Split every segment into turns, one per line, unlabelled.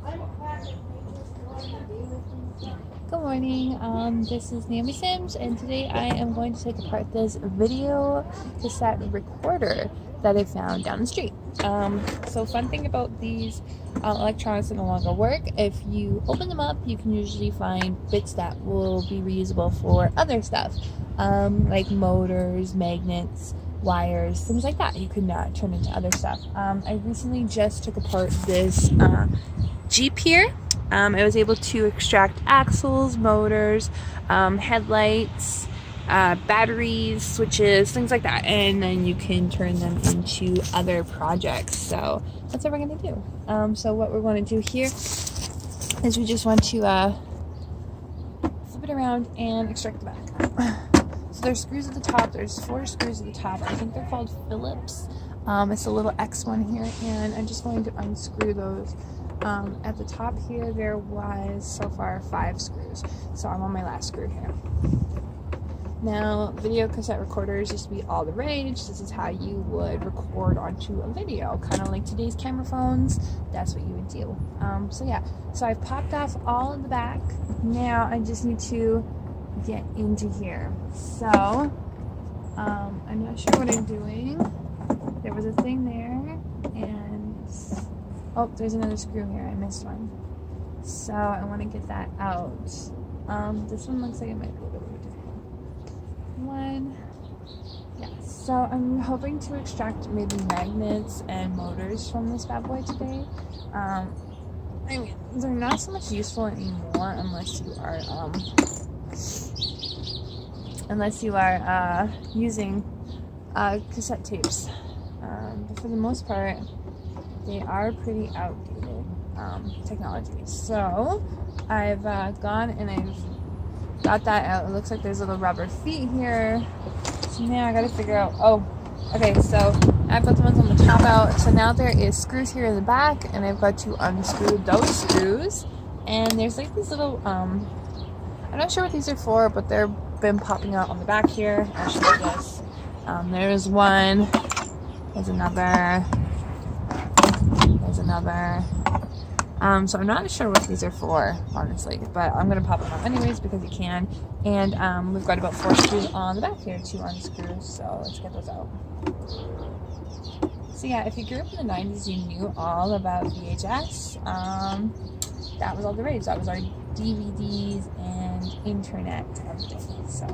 Good morning, this is Naomi Sims, and today I am going to take apart this video cassette recorder that I found down the street. So fun thing about these electronics that no longer work, if you open them up, you can usually find bits that will be reusable for other stuff, like motors, magnets, wires, things like that. You can turn into other stuff. I recently just took apart this Jeep here. I was able to extract axles, motors, headlights, batteries, switches, things like that, and then you can turn them into other projects. So that's what we're going to do. So what we're going to do here is we just want to flip it around and extract the back. So there's screws at the top. There's 4 screws at the top. I think they're called Phillips. It's a little X one here, and I'm just going to unscrew those. At the top here, there was so far 5 screws, so I'm on my last screw here. Now, video cassette recorders used to be all the rage. This is how you would record onto a video, kind of like today's camera phones. That's what you would do. So yeah, so I've popped off all of the back. Now I just need to get into here. So I'm not sure what I'm doing. There was a thing there, and oh, there's another screw here. I missed one. So I want to get that out. This one looks like it might be a little bit different. One. Yeah. So I'm hoping to extract maybe magnets and motors from this bad boy today. I mean, they're not so much useful anymore unless you are using cassette tapes. But for the most part, they are pretty outdated technology. So I've gone and I've got that out. It looks like there's little rubber feet here. So now I gotta figure out, oh, okay, so I've got the ones on the top out. So now there is screws here in the back, and I've got to unscrew those screws. And there's like these little, I'm not sure what these are for, but they've been popping out on the back here. I'll show you this. There's one, there's another. So I'm not sure what these are for, honestly, but I'm going to pop them out anyways because you can. And we've got about 4 screws on the back here to unscrew, so let's get those out. So yeah, if you grew up in the 90s, you knew all about VHS. That was all the rage. That was our DVDs and internet everything. So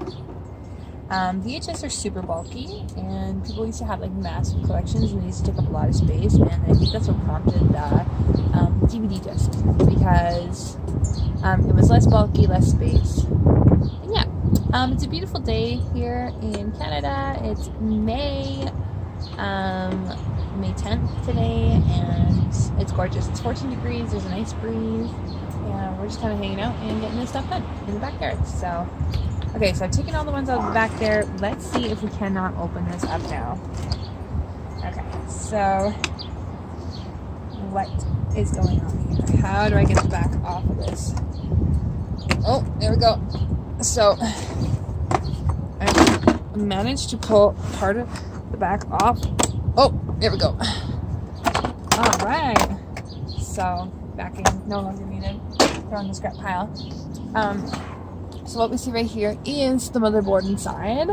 VHS are super bulky, and people used to have like massive collections, and they used to take up a lot of space, and I think that's what prompted the DVD disc, because it was less bulky, less space. And yeah, it's a beautiful day here in Canada. It's May 10th today, and it's gorgeous. It's 14 degrees, there's a nice breeze, and we're just kind of hanging out and getting this stuff done in the backyard. So okay, so I've taken all the ones out of the back there. Let's see if we cannot open this up now. Okay, so what is going on here? How do I get the back off of this? Oh, there we go. So I managed to pull part of the back off. Oh, there we go. All right. So backing no longer needed. Throw in the scrap pile. So what we see right here is the motherboard inside.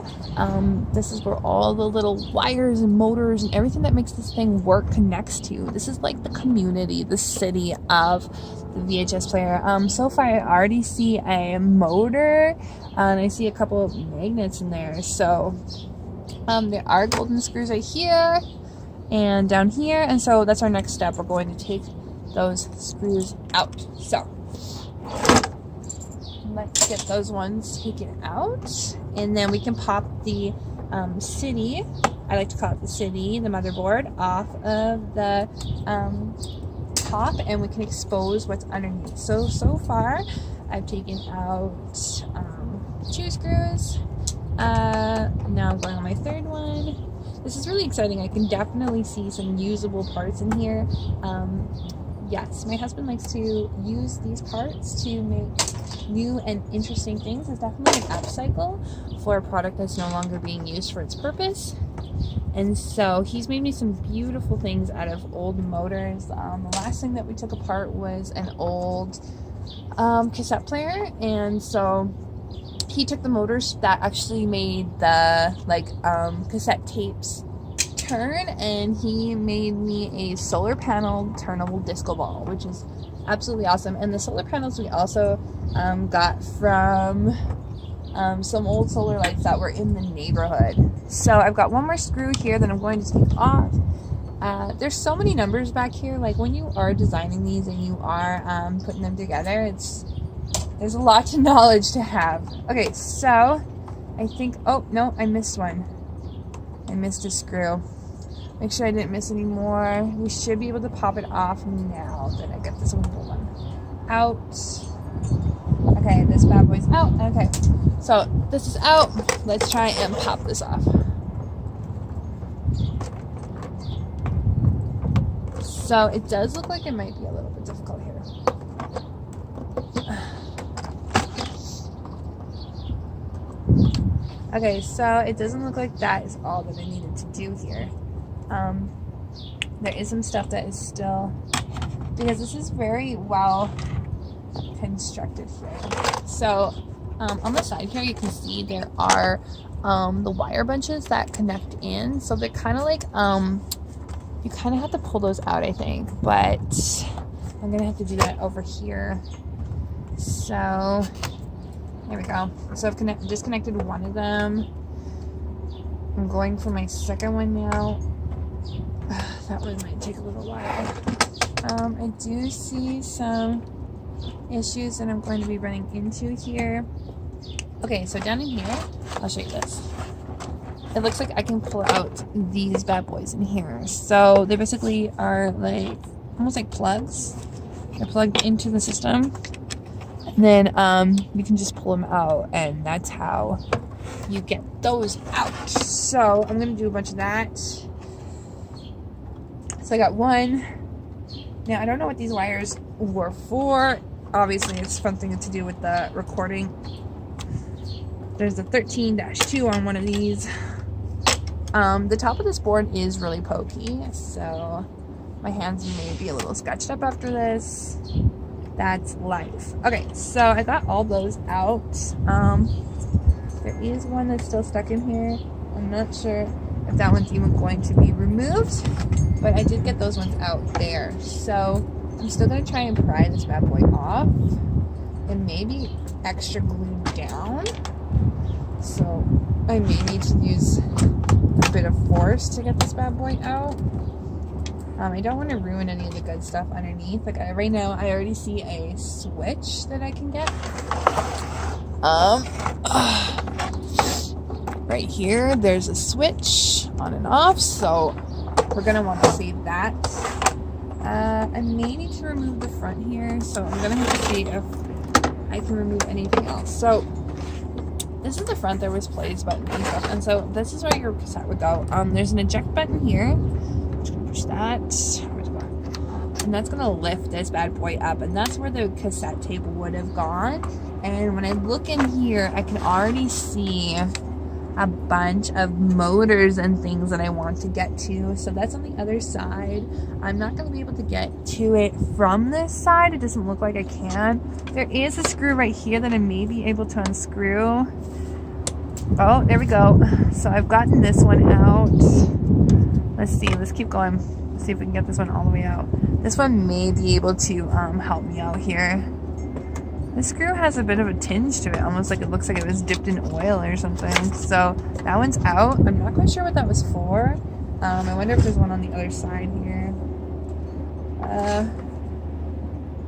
This is where all the little wires and motors and everything that makes this thing work connects to. This is like the community, the city of the VHS player. So far I already see a motor, and I see a couple of magnets in there. So there are golden screws right here and down here, and so that's our next step. We're going to take those screws out. So let's get those ones taken out, and then we can pop the city, I like to call it the city, the motherboard, off of the top, and we can expose what's underneath. So far I've taken out 2 screws. Now I'm going on my 3rd one. This is really exciting. I can definitely see some usable parts in here. Yes, my husband likes to use these parts to make new and interesting things. It's definitely an upcycle for a product that's no longer being used for its purpose. And so he's made me some beautiful things out of old motors. The last thing that we took apart was an old cassette player, and so he took the motors that actually made the cassette tapes turn, and he made me a solar panel turnable disco ball, which is absolutely awesome. And the solar panels we also got from some old solar lights that were in the neighborhood. So I've got one more screw here that I'm going to take off. There's so many numbers back here. Like when you are designing these and you are putting them together, there's a lot of knowledge to have. Okay, so I think, oh no, I missed one. I missed a screw. Make sure I didn't miss any more. We should be able to pop it off now that I get this one out. Okay, this bad boy's out. Okay, so this is out. Let's try and pop this off. So it does look like it might be a little bit difficult here. Okay, so it doesn't look like that is all that I needed to do here. There is some stuff that is still, because this is very well constructed here. So on the side here you can see there are the wire bunches that connect in. So they're kind of like, you kind of have to pull those out, I think, but I'm gonna have to do that over here. So there we go. So I've disconnected one of them. I'm going for my second one now. That one might take a little while. I do see some issues that I'm going to be running into here. Okay, so down in here, I'll show you this. It looks like I can pull out these bad boys in here. So they basically are like, almost like plugs. They're plugged into the system. And then you can just pull them out, and that's how you get those out. So I'm going to do a bunch of that. So I got one. Now, I don't know what these wires were for. Obviously, it's something to do with the recording. There's a 13-2 on one of these. The top of this board is really pokey, so my hands may be a little sketched up after this. That's life. Okay, so I got all those out. There is one that's still stuck in here. I'm not sure if that one's even going to be removed, but I did get those ones out there. So I'm still going to try and pry this bad boy off and maybe extra glue down. So I may need to use a bit of force to get this bad boy out. I don't want to ruin any of the good stuff underneath. Like right now, I already see a switch that I can get. Right here, there's a switch on and off, so we're gonna want to save that. I may need to remove the front here, so I'm gonna have to see if I can remove anything else. So this is the front. There was plays button and stuff, and so this is where your cassette would go. There's an eject button here. Just gonna push that. Where's it going? And that's gonna lift this bad boy up, and that's where the cassette tape would have gone. And when I look in here, I can already see a bunch of motors and things that I want to get to. So that's on the other side. I'm not going to be able to get to it from this side. It doesn't look like I can. There is a screw right here that I may be able to unscrew. Oh, there we go. So I've gotten this one out. Let's see. Let's keep going. Let's see if we can get this one all the way out. This one may be able to help me out here. This screw has a bit of a tinge to it, almost like it looks like it was dipped in oil or something. So that one's out. I'm not quite sure what that was for. I wonder if there's one on the other side here.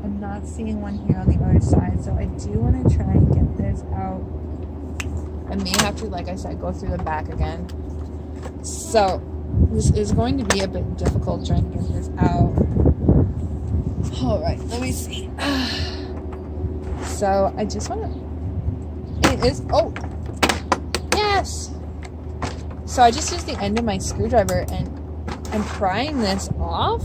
I'm not seeing one here on the other side, so I do want to try and get this out. I may have to, like I said, go through the back again. So this is going to be a bit difficult trying to get this out. All right, let me see. So I just want to, it is, oh, yes. So I just used the end of my screwdriver and I'm prying this off.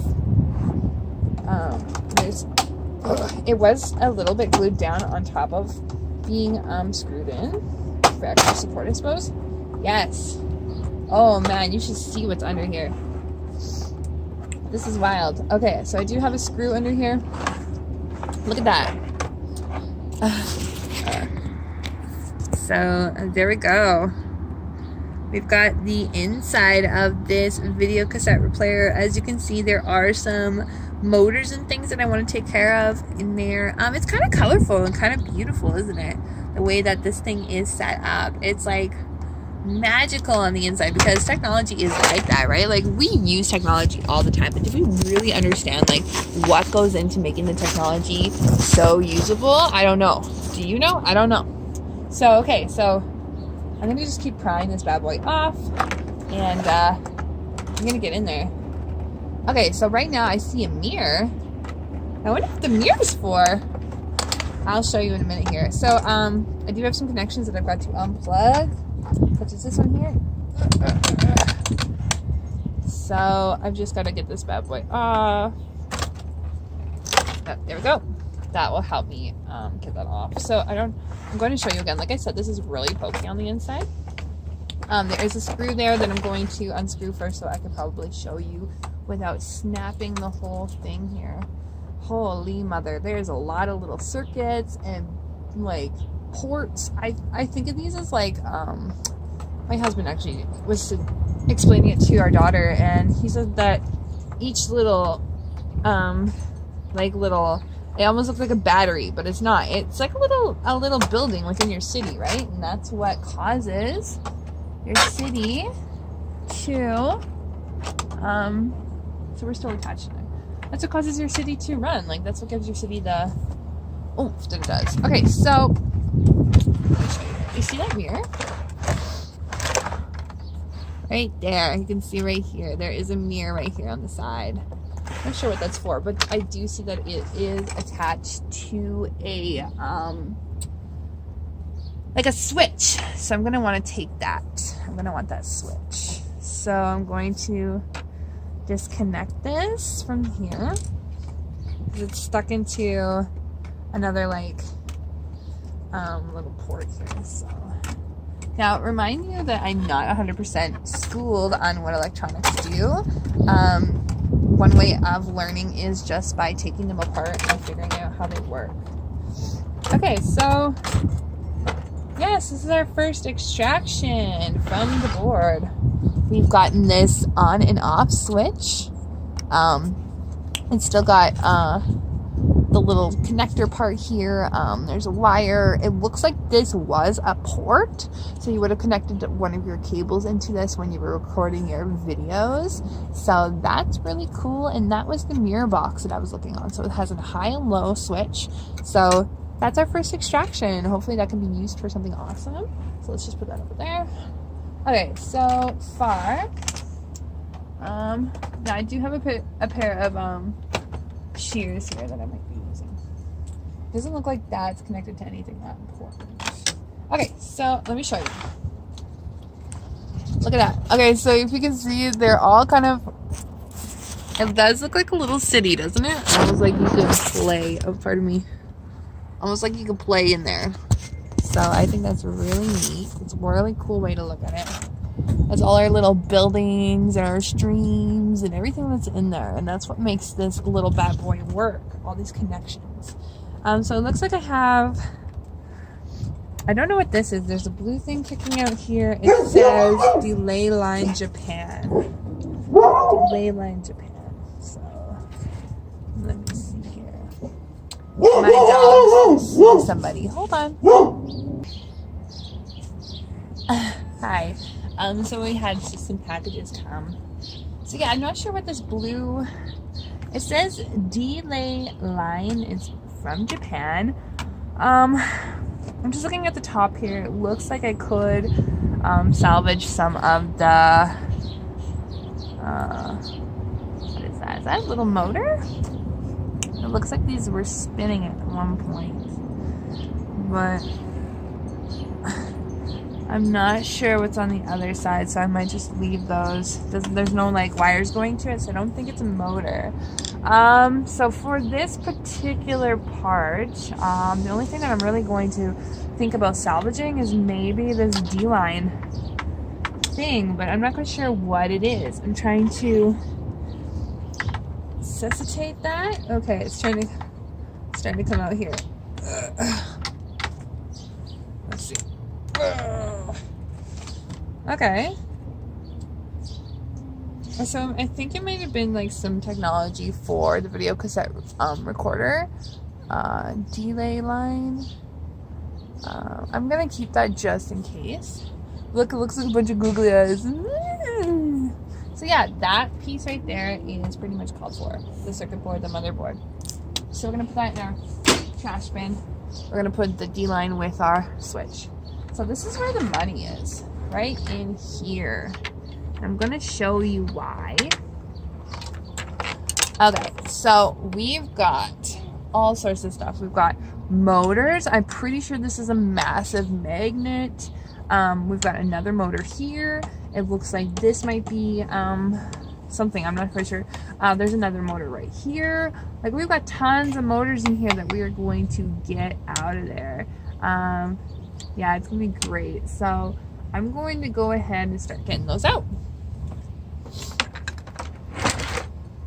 It was a little bit glued down on top of being screwed in for extra support, I suppose. Yes. Oh man, you should see what's under here. This is wild. Okay, so I do have a screw under here. Look at that. So there we go. We've got the inside of this video cassette player. As you can see, there are some motors and things that I want to take care of in there. It's kind of colorful and kind of beautiful, isn't it? The way that this thing is set up. It's like magical on the inside, because technology is like that, right? Like, we use technology all the time, but do we really understand like what goes into making the technology so usable? I don't know. Do you know? I don't know. So okay, so I'm gonna just keep prying this bad boy off, and I'm gonna get in there. Okay, so right now I see a mirror. I wonder what the mirror's for. I'll show you in a minute here. So I do have some connections that I've got to unplug, such as this one here. So I've just got to get this bad boy off. Oh, there we go. That will help me get that off. So I'm going to show you again. Like I said, this is really pokey on the inside. There is a screw there that I'm going to unscrew first, so I could probably show you without snapping the whole thing here. Holy mother, there's a lot of little circuits and like ports. I think of these as like my husband actually was explaining it to our daughter, and he said that each little it almost looks like a battery, but it's not. It's like a little building within your city, right? And that's what causes your city to so we're still attached to it. That's what causes your city to run. Like, that's what gives your city the oomph that it does. Okay, so you see that mirror? Right there. You can see right here. There is a mirror right here on the side. Not sure what that's for, but I do see that it is attached to a like a switch. So I'm gonna want to take that. I'm gonna want that switch. So I'm going to disconnect this from here. It's stuck into another like little port here. So now remind you that I'm not 100% schooled on what electronics do. One way of learning is just by taking them apart and figuring out how they work. Okay, so yes, this is our first extraction from the board. We've gotten this on and off switch. It's still got the little connector part here. There's a wire. It looks like this was a port, so you would have connected one of your cables into this when you were recording your videos. So that's really cool, and that was the mirror box that I was looking on. So it has a high and low switch. So that's our first extraction. Hopefully that can be used for something awesome. So let's just put that over there. Okay, so far, now I do have a pair of shears here that I might be using. Doesn't look like that's connected to anything that important. Okay, so let me show you. Look at that. Okay, so if you can see, they're all kind of, it does look like a little city, doesn't it? Almost like you could play, oh, pardon me. Almost like you could play in there. So I think that's really neat. It's a really cool way to look at it. That's all our little buildings and our streams and everything that's in there. And that's what makes this little bad boy work. All these connections. So it looks like I don't know what this is. There's a blue thing kicking out here. It says Delay Line Japan. Delay Line Japan. So let me see here. My dog sees somebody. Hold on. Hi. So we had just some packages come. So yeah, I'm not sure what this blue, it says Delay Line is from Japan. I'm just looking at the top here. It looks like I could salvage some of the, what is that? Is that a little motor? It looks like these were spinning at one point, but I'm not sure what's on the other side, so I might just leave those. There's no like wires going to it, so I don't think it's a motor. So for this particular part, the only thing that I'm really going to think about salvaging is maybe this D-line thing, but I'm not quite sure what it is. I'm trying to resuscitate that. Okay, it's starting to come out here. Let's see. Okay. So I think it might have been like some technology for the video cassette recorder. Delay line. I'm gonna keep that just in case. Look, it looks like a bunch of googly eyes. So yeah, that piece right there is pretty much called for. The circuit board, the motherboard. So we're gonna put that in our trash bin. We're gonna put the D line with our switch. So this is where the money is, right in here. I'm gonna show you why. Okay, so we've got all sorts of stuff. We've got motors. I'm pretty sure this is a massive magnet. We've got another motor here. It looks like this might be something. I'm not quite sure. There's another motor right here. Like, we've got tons of motors in here that we are going to get out of there. Yeah, it's gonna be great. So I'm going to go ahead and start getting those out.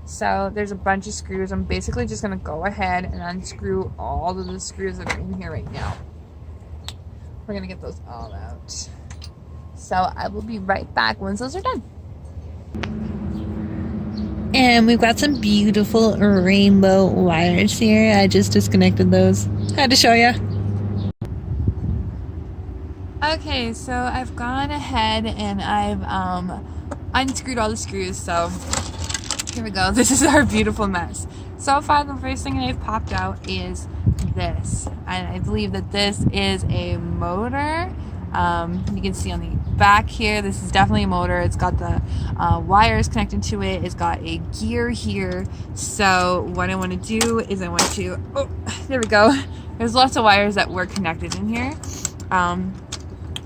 So there's a bunch of screws. I'm basically just gonna go ahead and unscrew all of the screws that are in here right now. We're gonna get those all out. So I will be right back once those are done.
And we've got some beautiful rainbow wires here. I just disconnected those. Had to show you.
Okay, so I've gone ahead and I've unscrewed all the screws. So here we go. This is our beautiful mess. So far, the first thing I've popped out is this. And I believe that this is a motor. You can see on the back here, this is definitely a motor. It's got the wires connected to it. It's got a gear here. So what I want to do is I want to, oh, there we go. There's lots of wires that were connected in here.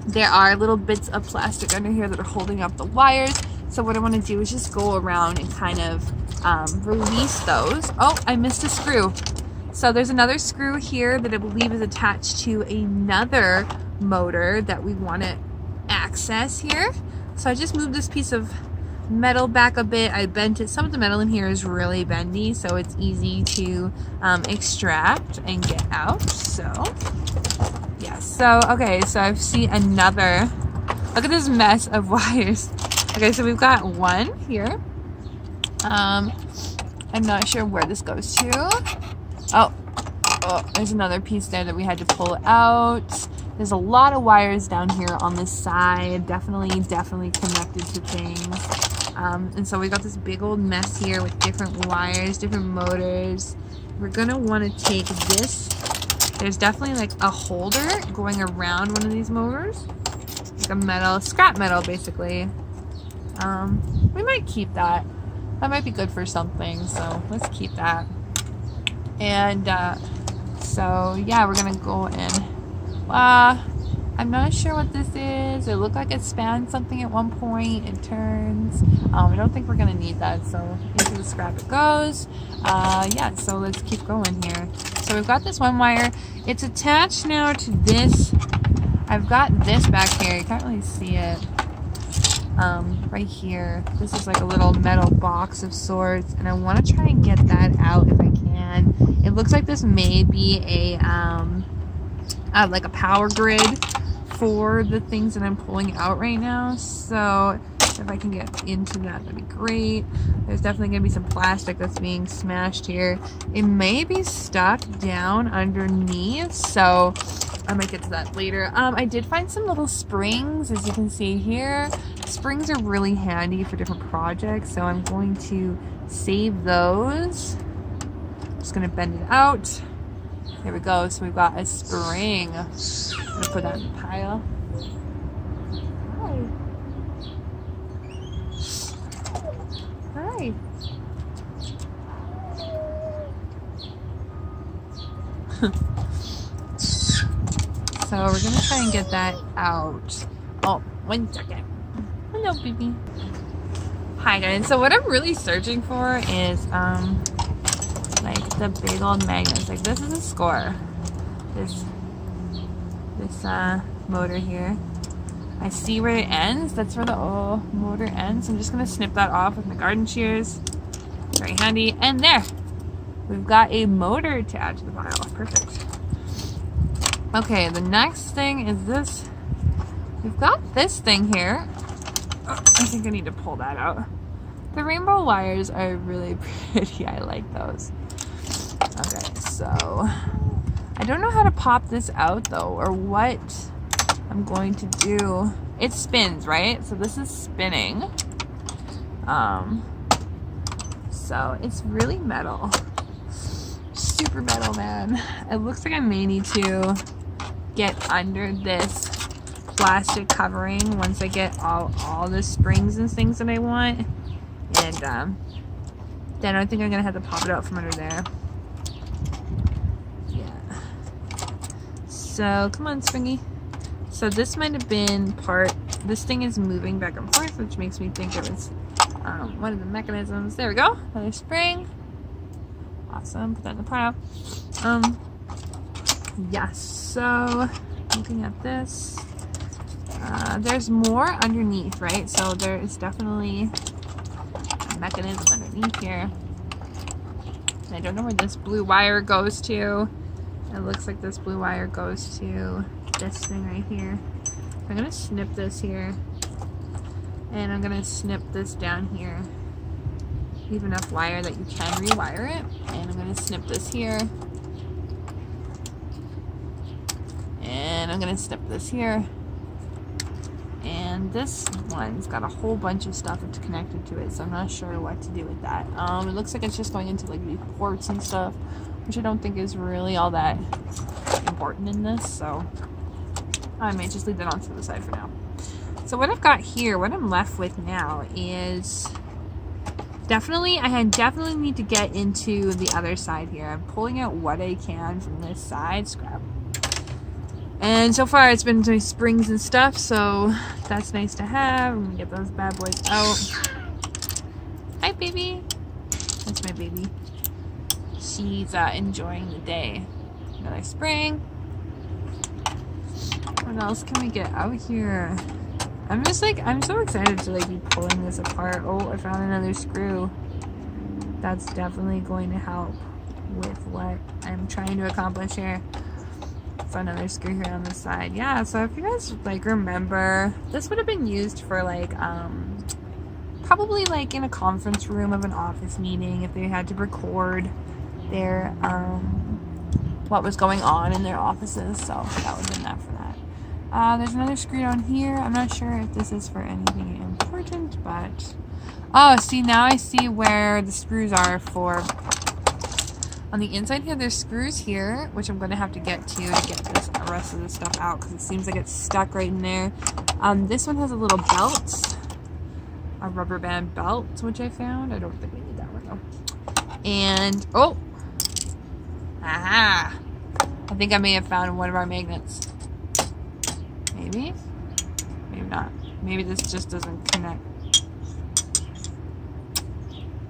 There are little bits of plastic under here that are holding up the wires. So what I want to do is just go around and kind of release those. Oh, I missed a screw. So there's another screw here that I believe is attached to another motor that we want to access here. So I just moved this piece of metal back a bit. I bent it. Some of the metal in here is really bendy, so it's easy to extract and get out. So yeah, so okay, so I see another, look at this mess of wires. Okay, so we've got one here. I'm not sure where this goes to. Oh, there's another piece there that we had to pull out. There's a lot of wires down here on this side, definitely connected to things. And so we got this big old mess here with different wires, different motors. We're gonna want to take this. There's definitely like a holder going around one of these motors, like a metal, scrap metal basically. We might keep that. That might be good for something, so let's keep that. And so yeah, we're gonna go in. I'm not sure what this is. It looked like it spanned something at one point. It turns. I don't think we're gonna need that, so into the scrap it goes. Yeah, so let's keep going here. So we've got this one wire. It's attached now to this. I've got this back here. You can't really see it. Right here. This is like a little metal box of sorts, and I want to try and get that out if I can. It looks like this may be a like a power grid for the things that I'm pulling out right now. So if I can get into that, that'd be great. There's definitely gonna be some plastic that's being smashed here. It may be stuck down underneath, so I might get to that later. I did find some little springs, as you can see here. Springs are really handy for different projects, so I'm going to save those. Just gonna bend it out. There we go. So we've got a spring. I'm gonna put that in the pile. Hi. So we're gonna try and get that out. Oh, 1 second. Hello, baby. Hi, guys. So what I'm really searching for is like the big old magnets. Like this is a score. This motor here. I see where it ends. That's where the motor ends. I'm just gonna snip that off with my garden shears. Very handy. And there, we've got a motor to add to the pile. Perfect. Okay, the next thing is this. We've got this thing here. Oh, I think I need to pull that out. The rainbow wires are really pretty. I like those. Okay, so I don't know how to pop this out though, or what I'm going to do. It spins, right? So this is spinning. So it's really metal. Super metal, man. It looks like I may need to get under this plastic covering once I get all the springs and things that I want. And then I think I'm gonna have to pop it out from under there. Yeah. So come on, springy. So this might have been part, this thing is moving back and forth, which makes me think it was one of the mechanisms. There we go, another spring. Awesome, put that in the pile. Yes, so looking at this, there's more underneath, right? So there is definitely a mechanism underneath here. I don't know where this blue wire goes to. It looks like this blue wire goes to this thing right here. I'm gonna snip this here, and I'm gonna snip this down here. Leave enough wire that you can rewire it, and I'm gonna snip this here, and I'm gonna snip this here, and this one's got a whole bunch of stuff that's connected to it, so I'm not sure what to do with that. It looks like it's just going into like these ports and stuff, which I don't think is really all that important in this, so I may just leave that on to the side for now. So what I've got here, what I'm left with now is I definitely need to get into the other side here. I'm pulling out what I can from this side, scrap. And so far it's been my springs and stuff, so that's nice to have. I'm gonna get those bad boys out. Hi, baby. That's my baby. She's enjoying the day. Another spring. What else can we get out here? I'm so excited to like be pulling this apart. Oh, I found another screw. That's definitely going to help with what I'm trying to accomplish here. Found another screw here on the side. Yeah, so if you guys like remember, this would have been used for like probably like in a conference room of an office meeting if they had to record their what was going on in their offices. So that would have been that for that. There's another screw down here. I'm not sure if this is for anything important, but oh, see, now I see where the screws are for. On the inside here, there's screws here, which I'm going to have to get get this rest of the stuff out because it seems like it's stuck right in there. This one has a little belt, a rubber band belt, which I found. I don't think we need that one though. And oh, aha! I think I may have found one of our magnets. Maybe, maybe not. Maybe this just doesn't connect.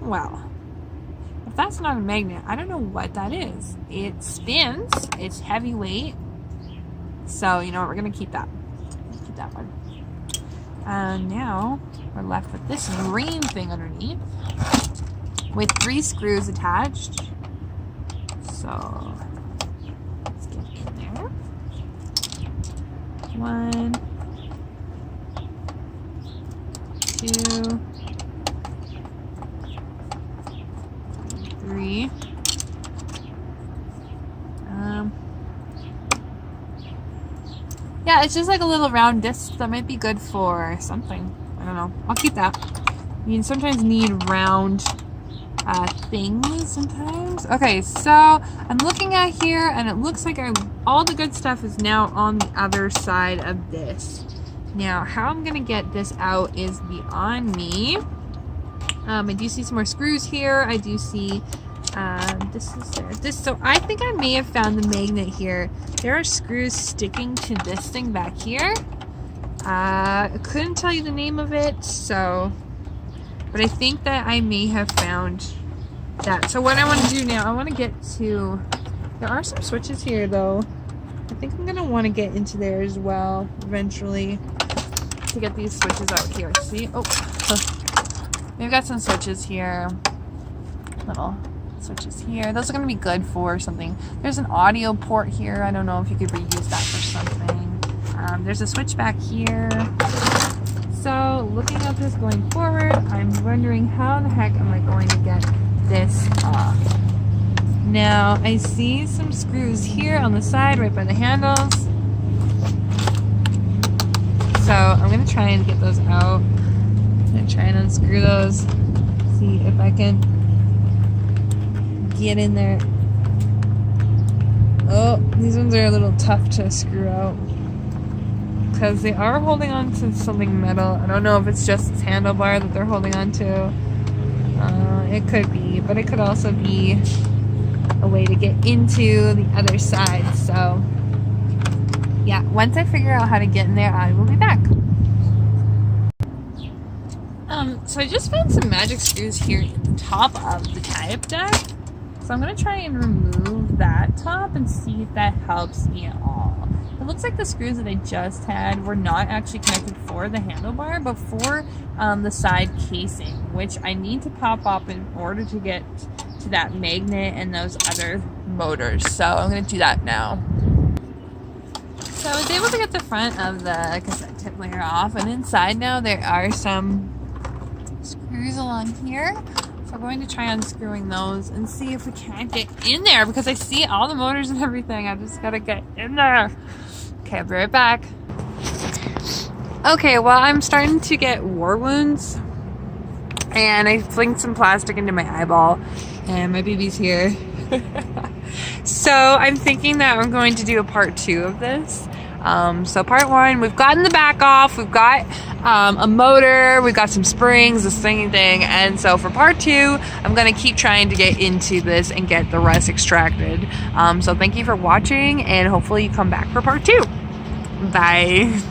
Well, if that's not a magnet, I don't know what that is. It spins, it's heavyweight. So, you know what, we're gonna keep that. Keep that one. And now we're left with this green thing underneath with 3 screws attached. So, let's get in there. 1, 2, 3. Yeah, it's just like a little round disc that might be good for something. I don't know. I'll keep that. You sometimes need round things sometimes. Okay, so I'm looking at here and it looks like all the good stuff is now on the other side of this. Now, how I'm gonna get this out is beyond me. I do see some more screws here. I do see so I think I may have found the magnet here. There are screws sticking to this thing back here. I couldn't tell you the name of it, so, but I think that I may have found that. So what I want to do now, I want to get to, there are some switches here though. I think I'm going to want to get into there as well eventually. to get these switches out here. See? Oh, we've got some switches here. Little switches here. Those are going to be good for something. There's an audio port here. I don't know if you could reuse that for something. There's a switch back here. So looking at this going forward, I'm wondering how the heck am I going to get this off? Now I see some screws here on the side right by the handles. So I'm going to try and get those out. I'm going to try and unscrew those. See if I can get in there. Oh, these ones are a little tough to screw out because they are holding on to something metal. I don't know if it's just this handlebar that they're holding on to. It could be, but it could also be a way to get into the other side. So yeah, once I figure out how to get in there, I will be back. So I just found some magic screws here at the top of the tie-up deck. So I'm going to try and remove that top and see if that helps me at all. It looks like the screws that I just had were not actually connected for the handlebar, but for the side casing, which I need to pop up in order to get to that magnet and those other motors. So I'm going to do that now. So I was able to get the front of the cassette tip layer off, and inside now there are some screws along here. So I'm going to try unscrewing those and see if we can't get in there, because I see all the motors and everything. I just gotta get in there. Okay, I'll be right back. Okay, well, I'm starting to get war wounds, and I flinged some plastic into my eyeball, and my baby's here. So I'm thinking that I'm going to do a part 2 of this. So part 1, we've gotten the back off, we've got a motor, we've got some springs, this thing, and so for part 2, I'm going to keep trying to get into this and get the rest extracted. So thank you for watching, and hopefully you come back for part 2. Bye.